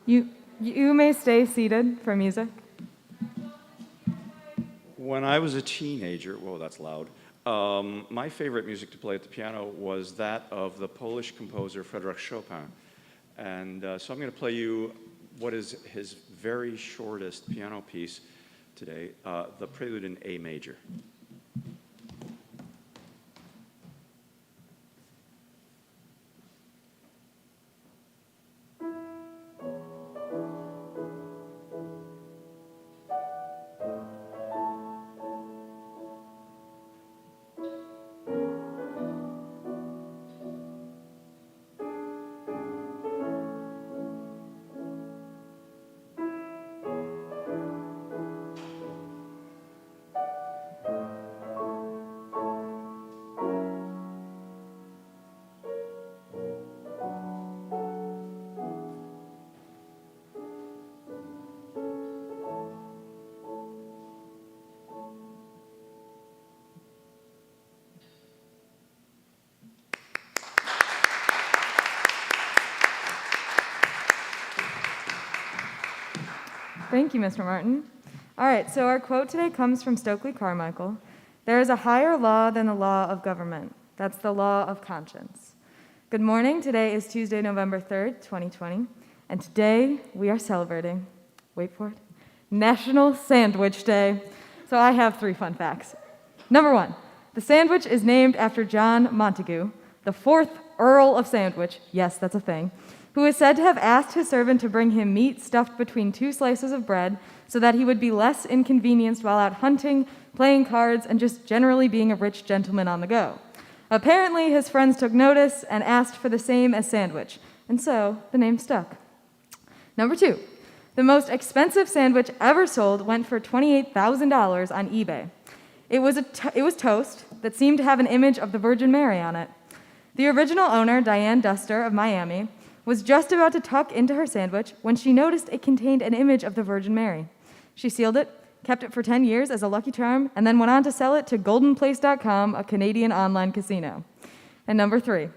You, you may stay seated for music. When I was a teenager, whoa, that's loud, my favorite music to play at the piano was that of the Polish composer Frédéric Chopin. And so I'm going to play you what is his very shortest piano piece today, the Prelude in A major. Thank you, Mr. Martin. All right, so our quote today comes from Stokely Carmichael. There is a higher law than the law of government. That's the law of conscience. Good morning. Today is Tuesday, November 3rd, 2020, and today we are celebrating, wait for it, National Sandwich Day. So I have 3 fun facts. Number 1, the sandwich is named after John Montagu, the 4th Earl of Sandwich, yes, that's a thing, who is said to have asked his servant to bring him meat stuffed between 2 slices of bread so that he would be less inconvenienced while out hunting, playing cards, and just generally being a rich gentleman on the go. Apparently, his friends took notice and asked for the same as sandwich, and so the name stuck. Number 2, the most expensive sandwich ever sold went for $28,000 on eBay. It was toast that seemed to have an image of the Virgin Mary on it. The original owner, Diane Duster of Miami, was just about to tuck into her sandwich when she noticed it contained an image of the Virgin Mary. She sealed it, kept it for 10 years as a lucky charm, and then went on to sell it to GoldenPlace.com, a Canadian online casino. And number 3,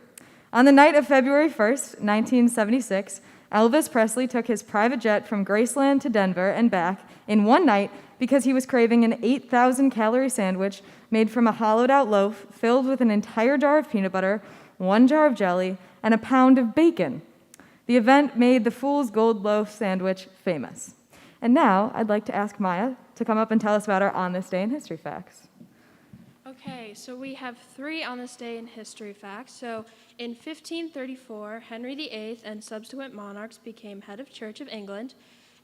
on the night of February 1st, 1976, Elvis Presley took his private jet from Graceland to Denver and back in one night because he was craving an 8,000-calorie sandwich made from a hollowed-out loaf filled with an entire jar of peanut butter, 1 jar of jelly, and a pound of bacon. The event made the Fool's Gold Loaf sandwich famous. And now I'd like to ask Maya to come up and tell us about our On This Day in History facts. Okay, so we have 3 on this day in history facts. So in 1534, Henry VIII and subsequent monarchs became head of Church of England.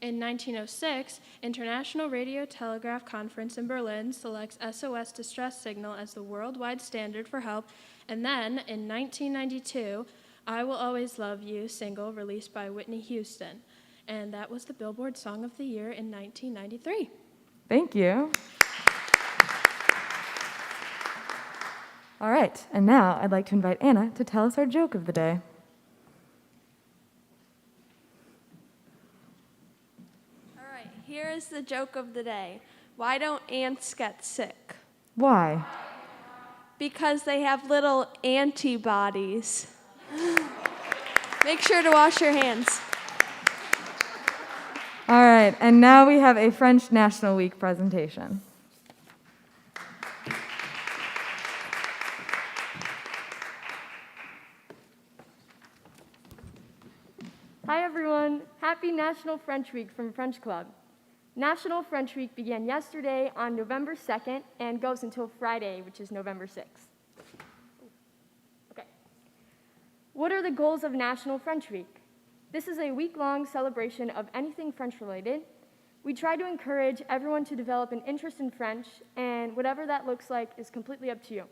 In 1906, International Radio Telegraph Conference in Berlin selects SOS distress signal as the worldwide standard for help. And then in 1992, I Will Always Love You single released by Whitney Houston. And that was the Billboard Song of the Year in 1993. Thank you. All right, and now I'd like to invite Anna to tell us our joke of the day. All right, here is the joke of the day. Why don't ants get sick? Why? Because they have little antibodies. Make sure to wash your hands. All right, and now we have a French National Week presentation. Hi everyone, happy National French Week from French Club. National French Week began yesterday on November 2nd and goes until Friday, which is November 6th. Okay. What are the goals of National French Week? This is a week-long celebration of anything French-related. We try to encourage everyone to develop an interest in French, and whatever that looks like is completely up to you.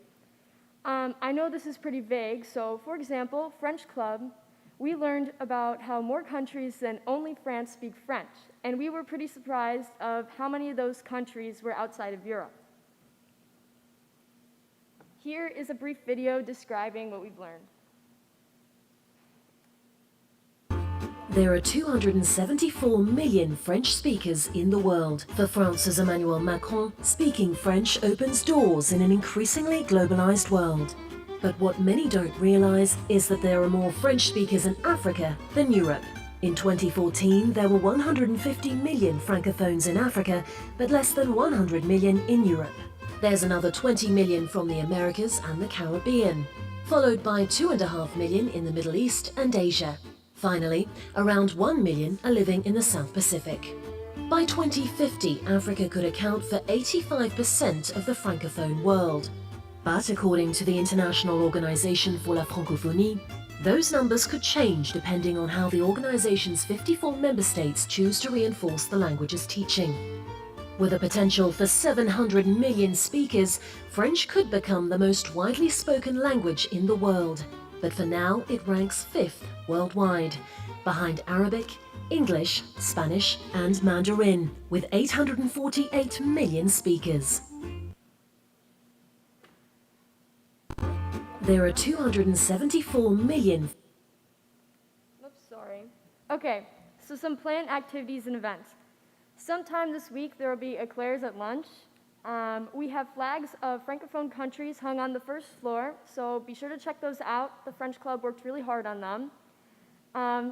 I know this is pretty vague, so for example, French Club, we learned about how more countries than only France speak French, and we were pretty surprised of how many of those countries were outside of Europe. Here is a brief video describing what we've learned. There are 274 million French speakers in the world. For France's Emmanuel Macron, speaking French opens doors in an increasingly globalized world. But what many don't realize is that there are more French speakers in Africa than Europe. In 2014, there were 150 million Francophones in Africa, but less than 100 million in Europe. There's another 20 million from the Americas and the Caribbean, followed by 2.5 million in the Middle East and Asia. Finally, around 1 million are living in the South Pacific. By 2050, Africa could account for 85% of the Francophone world. But according to the International Organization for la Francophonie, those numbers could change depending on how the organization's 54 member states choose to reinforce the language's teaching. With a potential for 700 million speakers, French could become the most widely spoken language in the world. But for now, it ranks 5th worldwide, behind Arabic, English, Spanish, and Mandarin, with 848 million speakers. There are 274 million. Oops, sorry. Okay, so some planned activities and events. Sometime this week, there will be eclairs at lunch. We have flags of Francophone countries hung on the first floor, so be sure to check those out. The French Club worked really hard on them.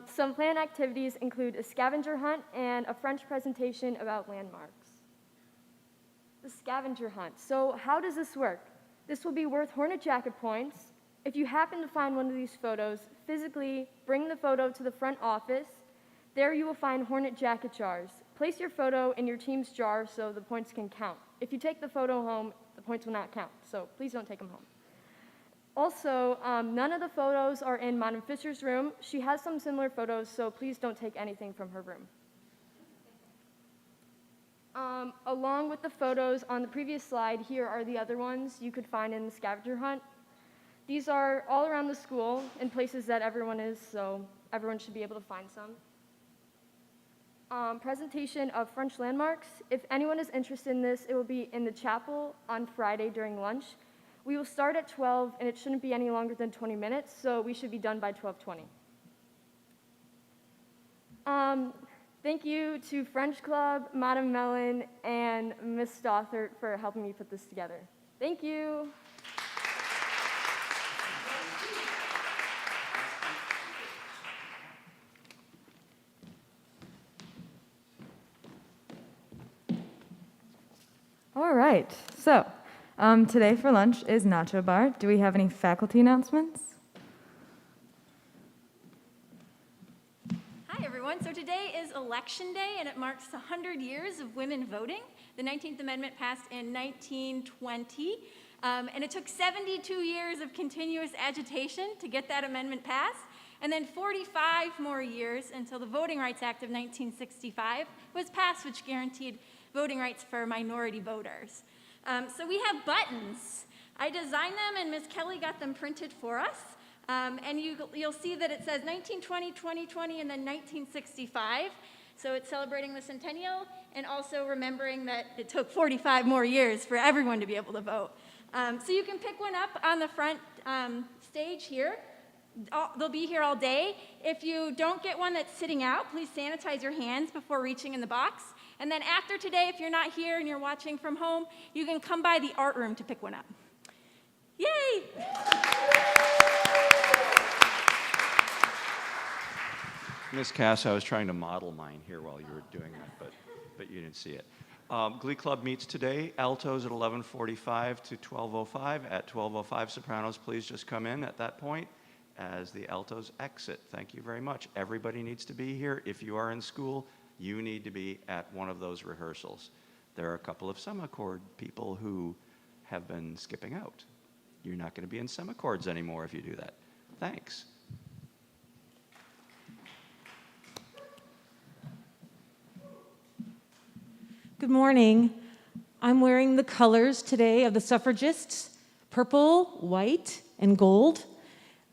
Some planned activities include a scavenger hunt and a French presentation about landmarks. The scavenger hunt. So how does this work? This will be worth Hornet Jacket points. If you happen to find one of these photos, physically bring the photo to the front office. There you will find Hornet Jacket jars. Place your photo in your team's jar so the points can count. If you take the photo home, the points will not count, so please don't take them home. Also, none of the photos are in Madam Fisher's room. She has some similar photos, so please don't take anything from her room. Along with the photos on the previous slide, here are the other ones you could find in the scavenger hunt. These are all around the school in places that everyone is, so everyone should be able to find some. Presentation of French landmarks. If anyone is interested in this, it will be in the chapel on Friday during lunch. We will start at 12, and it shouldn't be any longer than 20 minutes, so we should be done by 12:20. Thank you to French Club, Madame Mellon, and Miss Stothert for helping me put this together. Thank you. All right, so today for lunch is Nacho Bar. Do we have any faculty announcements? Hi, everyone. So today is Election Day, and it marks 100 years of women voting. The 19th Amendment passed in 1920, and it took 72 years of continuous agitation to get that amendment passed, and then 45 more years until the Voting Rights Act of 1965 was passed, which guaranteed voting rights for minority voters. So we have buttons. I designed them, and Ms. Kelly got them printed for us. And you'll see that it says 1920, 2020, and then 1965. So it's celebrating the centennial and also remembering that it took 45 more years for everyone to be able to vote. So you can pick one up on the front stage here. They'll be here all day. If you don't get one that's sitting out, please sanitize your hands before reaching in the box. And then after today, if you're not here and you're watching from home, you can come by the art room to pick one up. Yay! Ms. Cass, I was trying to model mine here while you were doing that, but you didn't see it. Glee Club meets today, altos at 11:45 to 12:05. At 12:05, sopranos, please just come in at that point as the altos exit. Thank you very much. Everybody needs to be here. If you are in school, you need to be at one of those rehearsals. There are a couple of semichord people who have been skipping out. You're not going to be in semichords anymore if you do that. Thanks. Good morning. I'm wearing the colors today of the suffragists, purple, white, and gold.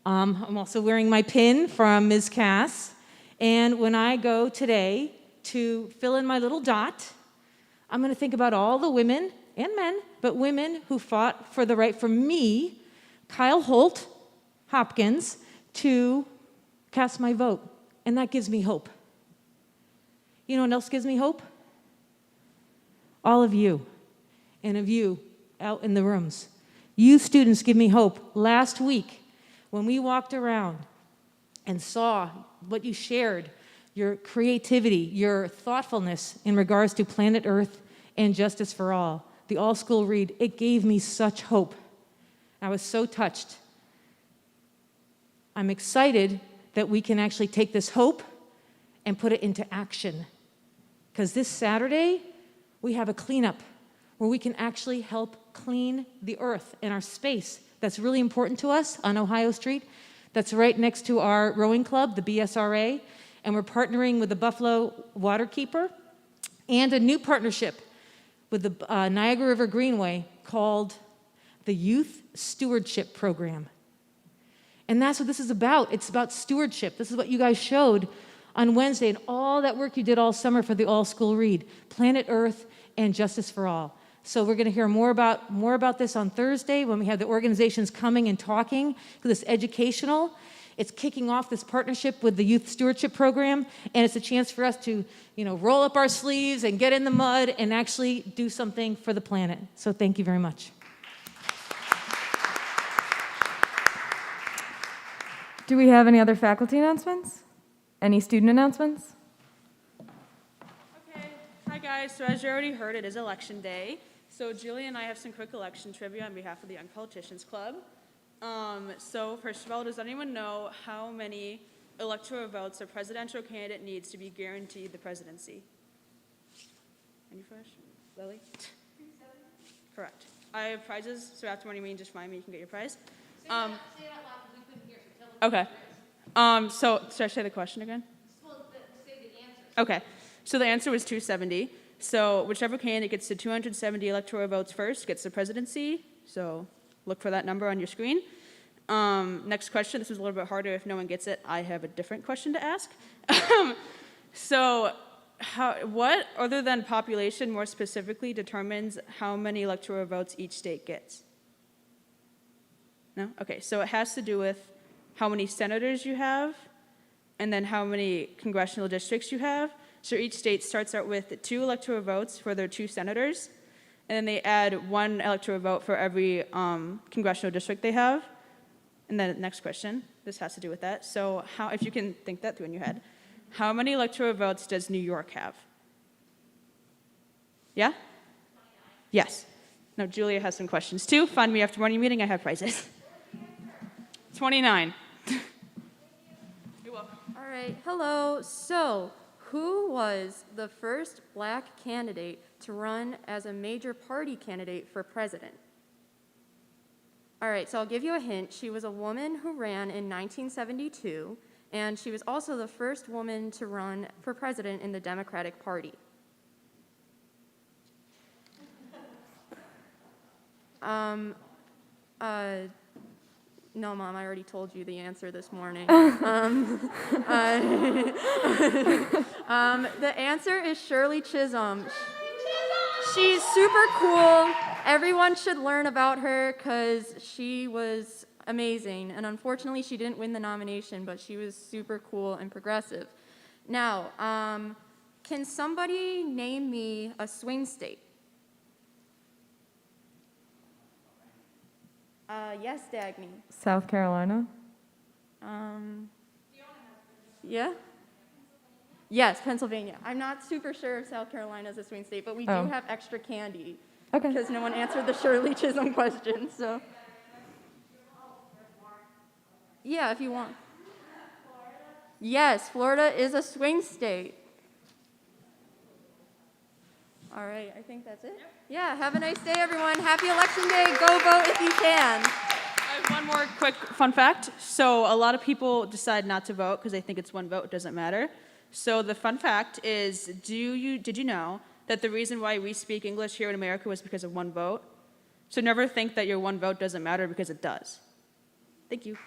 I'm also wearing my pin from Ms. Cass. And when I go today to fill in my little dot, I'm going to think about all the women and men, but women who fought for the right for me, Kyle Holt Hopkins, to cast my vote. And that gives me hope. You know what else gives me hope? All of you, and of you out in the rooms. You students give me hope. Last week, when we walked around and saw what you shared your creativity, your thoughtfulness in regards to planet Earth and justice for all. The all-school read, it gave me such hope. I was so touched. I'm excited that we can actually take this hope and put it into action. Because this Saturday, we have a cleanup where we can actually help clean the earth and our space. That's really important to us on Ohio Street. That's right next to our rowing club, the BSRA, and we're partnering with the Buffalo Waterkeeper and a new partnership with the Niagara River Greenway called the Youth Stewardship Program. And that's what this is about. It's about stewardship. This is what you guys showed on Wednesday and all that work you did all summer for the all-school read, Planet Earth and Justice for All. So we're going to hear more about this on Thursday when we have the organizations coming and talking, because it's educational. It's kicking off this partnership with the Youth Stewardship Program, and it's a chance for us to, roll up our sleeves and get in the mud and actually do something for the planet. So thank you very much. Do we have any other faculty announcements? Any student announcements? Okay. Hi, guys. So as you already heard, it is Election Day. So Julie and I have some quick election trivia on behalf of the Young Politicians Club. So first of all, does anyone know how many electoral votes a presidential candidate needs to be guaranteed the presidency? Any first? Lily? 270. Correct. I have prizes, so after one you just remind me, you can get your prize. Say it out loud, we couldn't hear, so tell them. Okay. So should I say the question again? Well, say the answer. Okay. So the answer was 270. So whichever candidate gets to 270 electoral votes first gets the presidency. So look for that number on your screen. Next question. This is a little bit harder. If no one gets it, I have a different question to ask. So what, other than population, more specifically, determines how many electoral votes each state gets? No? Okay. So it has to do with how many senators you have, and then how many congressional districts you have. So each state starts out with 2 electoral votes for their 2 senators, and then they add 1 electoral vote for every congressional district they have. And then next question, this has to do with that. So if you can think that through in your head, how many electoral votes does New York have? Yeah? 29. Yes. Now Julia has some questions too. Find me after morning meeting, I have prizes. 29. You're welcome. All right, hello. So, who was the first black candidate to run as a major party candidate for president? All right, so I'll give you a hint. She was a woman who ran in 1972, and she was also the first woman to run for president in the Democratic Party. No, Mom, I already told you the answer this morning. The answer is Shirley Chisholm. She's super cool. Everyone should learn about her because she was amazing. And unfortunately, she didn't win the nomination, but she was super cool and progressive. Now, can somebody name me a swing state? Yes, Dagny. South Carolina? Yeah? Yes, Pennsylvania. I'm not super sure if South Carolina is a swing state, but we do have extra candy. Okay. Because no one answered the Shirley Chisholm question, so. Yeah, if you want. Yes, Florida is a swing state. All right, I think that's it. Yeah, have a nice day, everyone. Happy Election Day. Go vote if you can. I have one more quick fun fact. So a lot of people decide not to vote because they think it's one vote, it doesn't matter. So the fun fact is, did you know that the reason why we speak English here in America was because of one vote? So never think that your one vote doesn't matter, because it does. Thank you.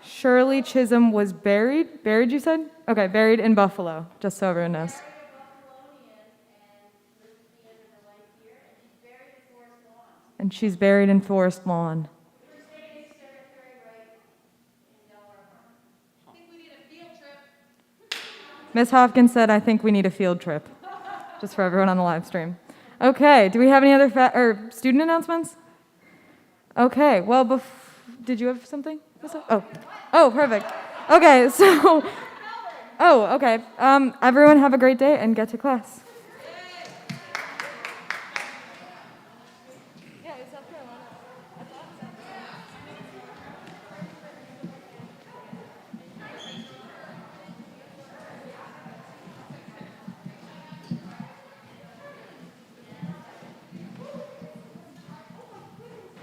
Shirley Chisholm was buried? Buried, you said? Okay, buried in Buffalo, just so everyone knows. And she's buried in Forest Lawn. Miss Hopkins said, I think we need a field trip. just for everyone on the live stream. Okay, do we have any other student announcements? Okay, well, did you have something? Oh, perfect. Okay, so, okay. Everyone have a great day and get to class.